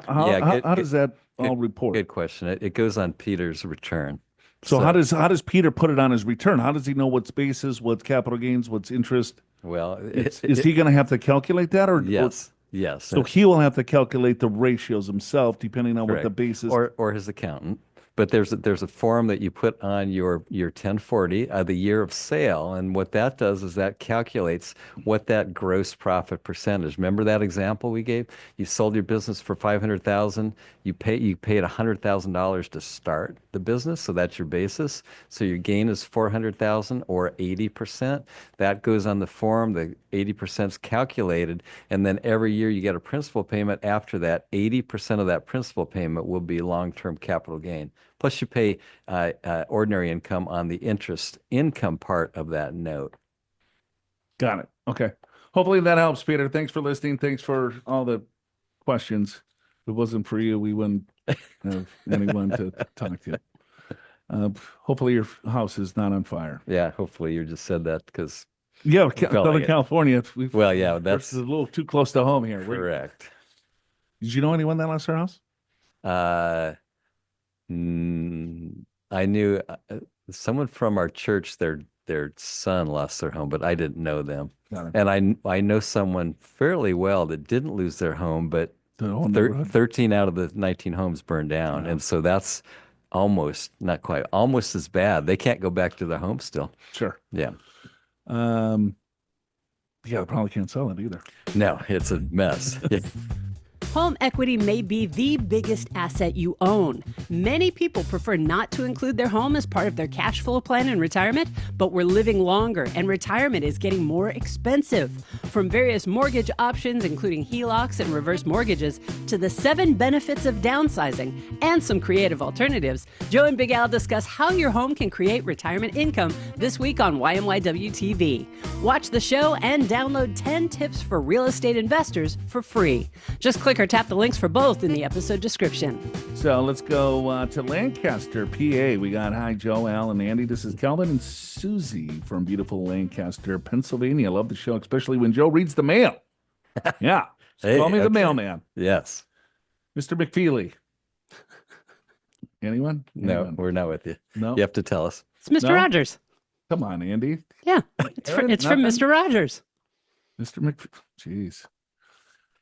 how does that all report? Good question. It goes on Peter's return. So how does Peter put it on his return? How does he know what's basis, what's capital gains, what's interest? Well, is he going to have to calculate that, or yes? So he will have to calculate the ratios himself, depending on Correct. what the basis, or his accountant. But there's a form that you put on your 1040, the year of sale, and what that does is that calculates what that gross profit percentage. Remember that example we gave? You sold your business for $500,000. You paid $100,000 to start the business, so that's your basis. So your gain is $400,000 or 80%. That goes on the form. The 80% is calculated, and then every year you get a principal payment. After that, 80% of that principal payment will be long-term capital gain. Plus, you pay ordinary income on the interest income part of that note. Got it. Okay. Hopefully that helps, Peter. Thanks for listening. Thanks for all the questions. If it wasn't for you, we wouldn't have anyone to talk to. Hopefully your house is not on fire. Yeah, hopefully you just said that because... Yeah, Southern California. Well, yeah, that's a little too close to home here. Correct. Did you know anyone that lost their house? I knew someone from our church. Their their son lost their home, but I didn't know them. And I know someone fairly well that didn't lose their home, but 13 out of the 19 homes burned down. And so that's almost, not quite, almost as bad. They can't go back to their home still. Sure. Yeah. They probably can't sell it either. No, it's a mess. Home equity may be the biggest asset you own. Many people prefer not to include their home as part of their cash flow plan in retirement, but we're living longer and retirement is getting more expensive. From various mortgage options, including HELOCs and reverse mortgages, to the 7 benefits of downsizing and some creative alternatives, Joe and Big Al discuss how your home can create retirement income this week on YMYW TV. Watch the show and download 10 tips for real estate investors for free. Just click or tap the links for both in the episode description. So let's go to Lancaster, PA. We got hi, Joe, Al, and Andy. This is Calvin and Susie from beautiful Lancaster, Pennsylvania. I love the show, especially when Joe reads the mail. Yeah. Call me the mailman. Yes. Mr. McFeely. Anyone? No, we're not with you. No. You have to tell us. It's Mr. Rogers. Come on, Andy. Yeah. It's from Mr. Rogers. Mr. McFeely. Jeez.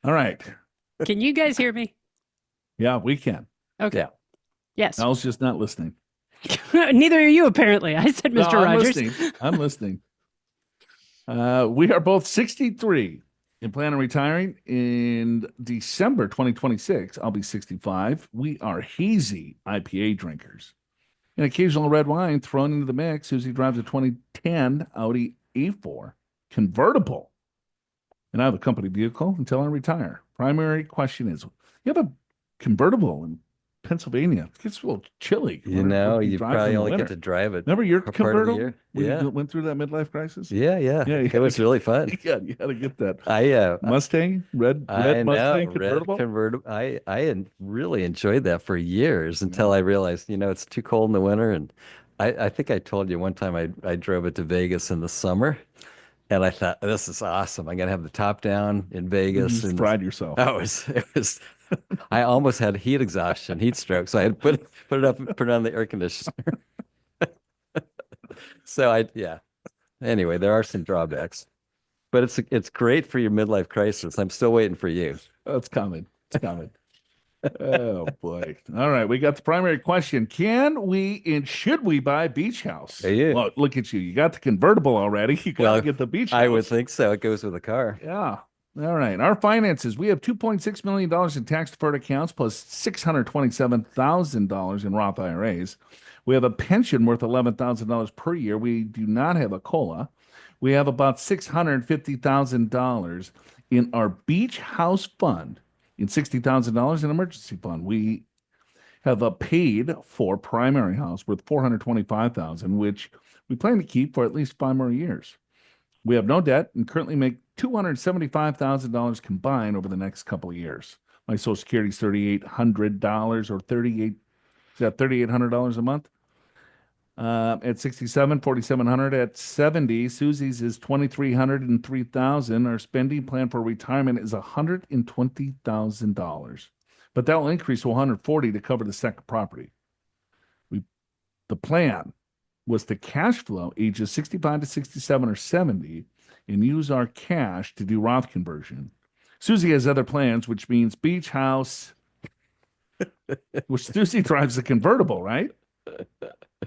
All right. Can you guys hear me? Yeah, we can. Okay. Yeah. Yes. Al's just not listening. Neither are you, apparently. I said Mr. Rogers. I'm listening. We are both 63 and plan on retiring in December 2026. I'll be 65. We are hazy IPA drinkers. An occasional red wine thrown into the mix. Susie drives a 2010 Audi A4 convertible. And I have a company vehicle until I retire. Primary question is, you have a convertible in Pennsylvania. It gets a little chilly. You probably only get to drive it. Remember your convertible? Yeah. You went through that midlife crisis? Yeah. It was really fun. Yeah, you had to get that. Mustang, red Mustang convertible? Red convertible. I had really enjoyed that for years until I realized, it's too cold in the winter. And I think I told you one time I drove it to Vegas in the summer. And I thought, this is awesome. I'm going to have the top down in Vegas. You fried yourself. Oh, it was, I almost had heat exhaustion, heat stroke. So I had to put it up and put on the air conditioner. Anyway, there are some drawbacks, but it's great for your midlife crisis. I'm still waiting for you. Oh, it's coming. Oh boy. All right. We got the primary question. Can we and should we buy a beach house? Yeah. Well, look at you. You got the convertible already. You got to get the beach house. I would think so. It goes with the car. Yeah. All right. Our finances. We have $2.6 million in tax deferred accounts plus $627,000 in Roth IRAs. We have a pension worth $11,000 per year. We do not have a COLA. We have about $650,000 in our beach house fund. In $60,000 in emergency fund. We have a paid for primary house worth $425,000, which we plan to keep for at least 5 more years. We have no debt and currently make $275,000 combined over the next couple of years. My Social Security is $3,800 or $3,800 a month. At 67, 4,700 at 70. Susie's is 2,300 and 3,000. Our spending plan for retirement is $120,000, but that will increase to 140 to cover the second property. The plan was to cash flow ages 65 to 67 or 70 and use our cash to do Roth conversion. Susie has other plans, which means beach house, which Susie drives a convertiable, right?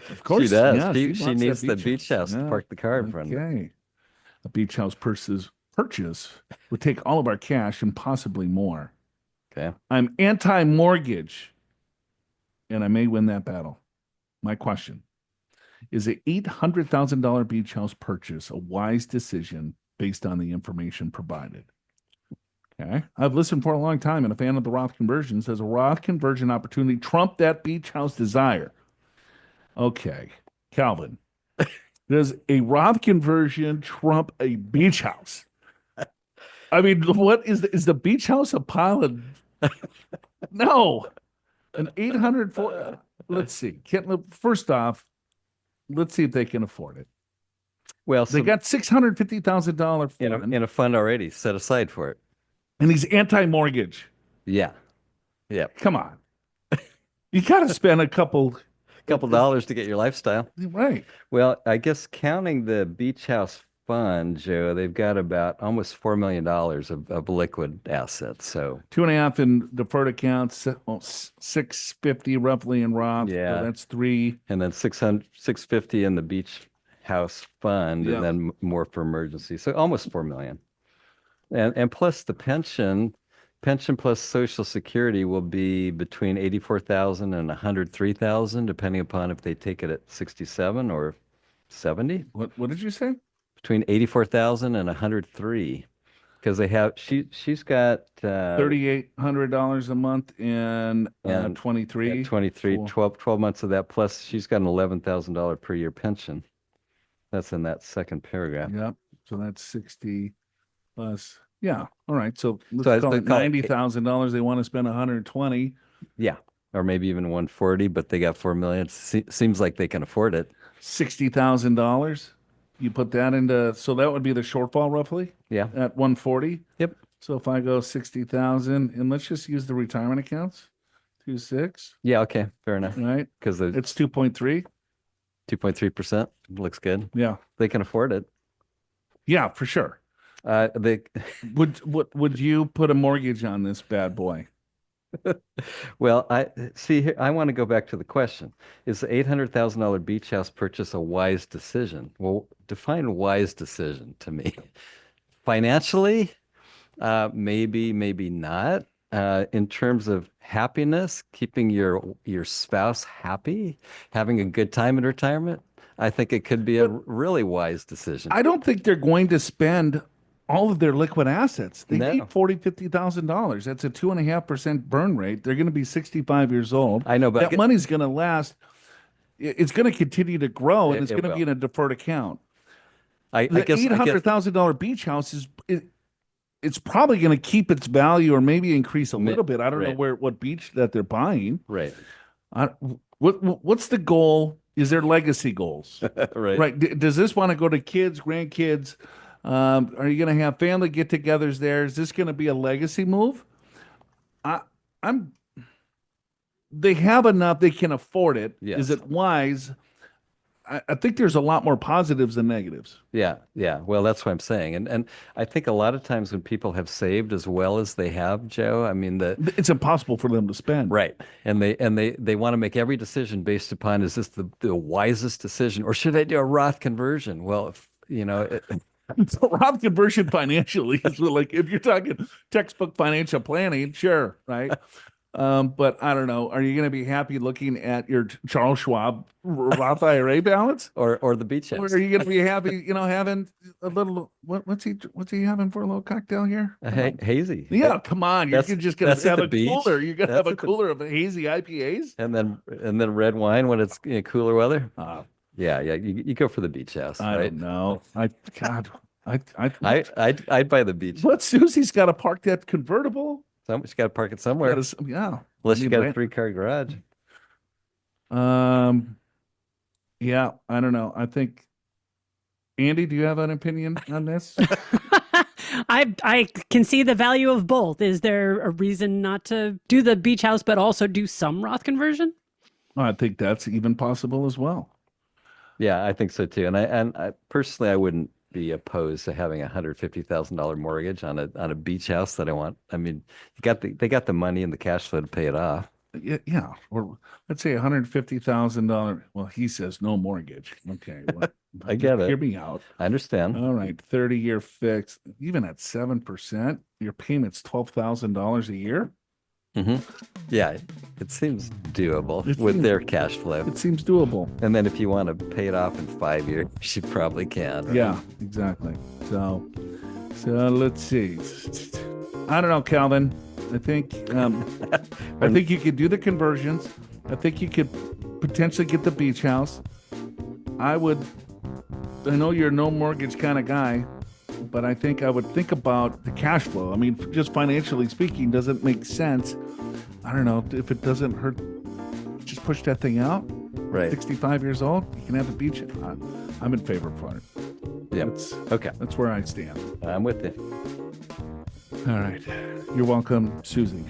Of course she does. Yeah, she needs the beach house to park the car in front of her. Okay. A beach house purchase would take all of our cash and possibly more. Okay. I'm anti-mortgage, and I may win that battle. My question, is an $800,000 beach house purchase a wise decision based on the information provided? Okay. I've listened for a long time and a fan of the Roth conversion says a Roth conversion opportunity trumped that beach house desire. Okay, Calvin, does a Roth conversion trump a beach house? I mean, what is the beach house a pile of? No, an 804. Let's see. First off, let's see if they can afford it. Well, they got $650,000 in a fund already set aside for it, and he's anti-mortgage. Yeah. Come on, you got to spend a couple. couple dollars to get your lifestyle. Right. Well, I guess counting the beach house fund, Joe, they've got about almost $4 million of liquid assets. So 2.5 in deferred accounts, 650 roughly in Roth. Yeah. So that's 3. And then 650 in the beach house fund, Yeah. and then more for emergency. So almost 4 million. And plus the pension plus Social Security will be between 84,000 and 103,000, depending upon if they take it at 67 or 70. What did you say? Between 84,000 and 103, because they have she's got $3,800 a month and 23. Yeah, 23, cool. 12 months of that, plus she's got an $11,000 per year pension. That's in that second paragraph. Yep. So that's 60 plus. Yeah. All right. So let's call it $90,000. They want to spend 120. Yeah. Or maybe even 140, but they got 4 million. Seems like they can afford it. $60,000. You put that into, so that would be the shortfall roughly? Yeah. At 140? Yep. So if I go 60,000, and let's just use the retirement accounts, 2.6. Yeah. Okay. Fair enough. Right. Because it's 2.3. 2.3% looks good. Yeah. They can afford it. Yeah, for sure. They would you put a mortgage on this bad boy? Well, I want to go back to the question. Is the $800,000 beach house purchase a wise decision? Well, define wise decision to me. Financially, maybe not. In terms of happiness, keeping your spouse happy, having a good time in retirement, I think it could be a really wise decision. I don't think they're going to spend all of their liquid assets. They need $50,000. That's a 2.5% burn rate. They're going to be 65 years old. I know, but that money's going to last. It's going to continue to grow, and it's going to be in a deferred account. I guess $800,000 beach house it's probably going to keep its value or maybe increase a little bit. I don't know what beach that they're buying. Right. What's the goal? Is there legacy goals? Right. Does this want to go to kids, grandkids? Are you going to have family get-togethers there? Is this going to be a legacy move? They have enough. They can afford it. Yes. Is it wise? I think there's a lot more positives than negatives. Yeah. Well, that's what I'm saying. And I think a lot of times when people have saved as well as they have, Joe, I mean, it's impossible for them to spend. Right. And they want to make every decision based upon, is this the wisest decision, or should I do a Roth conversion? Well, So Roth conversion financially is like, if you're talking textbook financial planning, sure, right? But I don't know. Are you going to be happy looking at your Charles Schwab Roth IRA balance, or the beach house? Or are you going to be happy, having a little? What's he having for a little cocktail here? Hazy. Yeah, come on. You're just going to have a cooler. You're going to have a cooler of hazy IPAs, and then red wine when it's cooler weather. Yeah. You go for the beach house. I don't know. I'd buy the beach. But Susie's got to park that convertible. She's got to park it somewhere. Yeah. Unless you got a 3-car garage. Yeah, I don't know. I think, Andy, do you have an opinion on this? I can see the value of both. Is there a reason not to do the beach house, but also do some Roth conversion? I think that's even possible as well. Yeah, I think so too. And I personally, I wouldn't be opposed to having $150,000 mortgage on a beach house that I want. I mean, they got the money and the cash flow to pay it off. Yeah. Or let's say $150,000. Well, he says no mortgage. Okay. Well, I get it. Hear me out. I understand. All right. 30-year fixed. Even at 7%, your payment's $12,000 a year. Mm-hmm. Yeah, it seems doable with their cash flow. It seems doable. And then if you want to pay it off in 5 years, you probably can. Right? Yeah, exactly. So let's see. I don't know, Calvin. I think you could do the conversions. I think you could potentially get the beach house. I know you're a no mortgage kind of guy, but I think I would think about the cash flow. I mean, just financially speaking, does it make sense? I don't know. If it doesn't hurt, just push that thing out. Right. 65 years old, you can have the beach. I'm in favor for it. Yeah. Okay. That's where I stand. I'm with you. All right. You're welcome, Susie.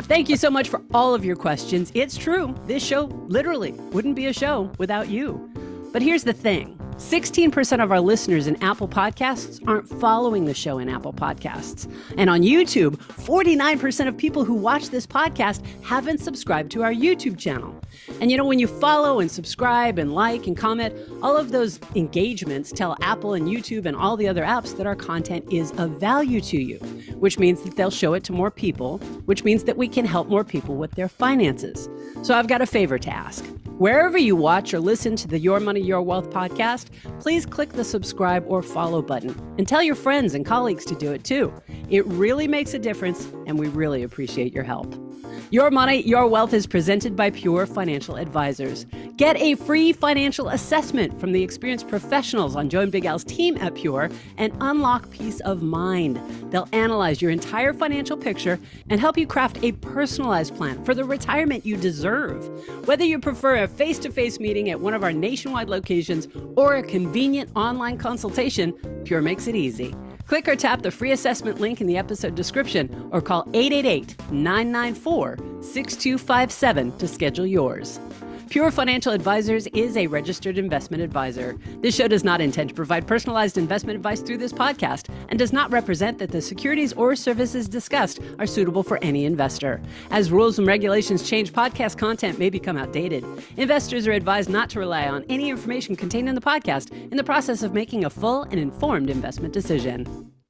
Thank you so much for all of your questions. It's true, this show literally wouldn't be a show without you. But here's the thing. 16% of our listeners in Apple Podcasts aren't following the show in Apple Podcasts. And on YouTube, 49% of people who watch this podcast haven't subscribed to our YouTube channel. And when you follow and subscribe and like and comment, all of those engagements tell Apple and YouTube and all the other apps that our content is of value to you, which means that they'll show it to more people, which means that we can help more people with their finances. So I've got a favor to ask. Wherever you watch or listen to the Your Money, Your Wealth podcast, please click the subscribe or follow button and tell your friends and colleagues to do it too. It really makes a difference, and we really appreciate your help. Your Money, Your Wealth is presented by Pure Financial Advisors. Get a free financial assessment from the experienced professionals on Joe and Big Al's team at Pure and unlock peace of mind. They'll analyze your entire financial picture and help you craft a personalized plan for the retirement you deserve. Whether you prefer a face-to-face meeting at one of our nationwide locations or a convenient online consultation, Pure makes it easy. Click or tap the free assessment link in the episode description or call 888-994-6257 to schedule yours. Pure Financial Advisors is a registered investment advisor. This show does not intend to provide personalized investment advice through this podcast and does not represent that the securities or services discussed are suitable for any investor. As rules and regulations change, podcast content may become outdated. Investors are advised not to rely on any information contained in the podcast in the process of making a full and informed investment decision.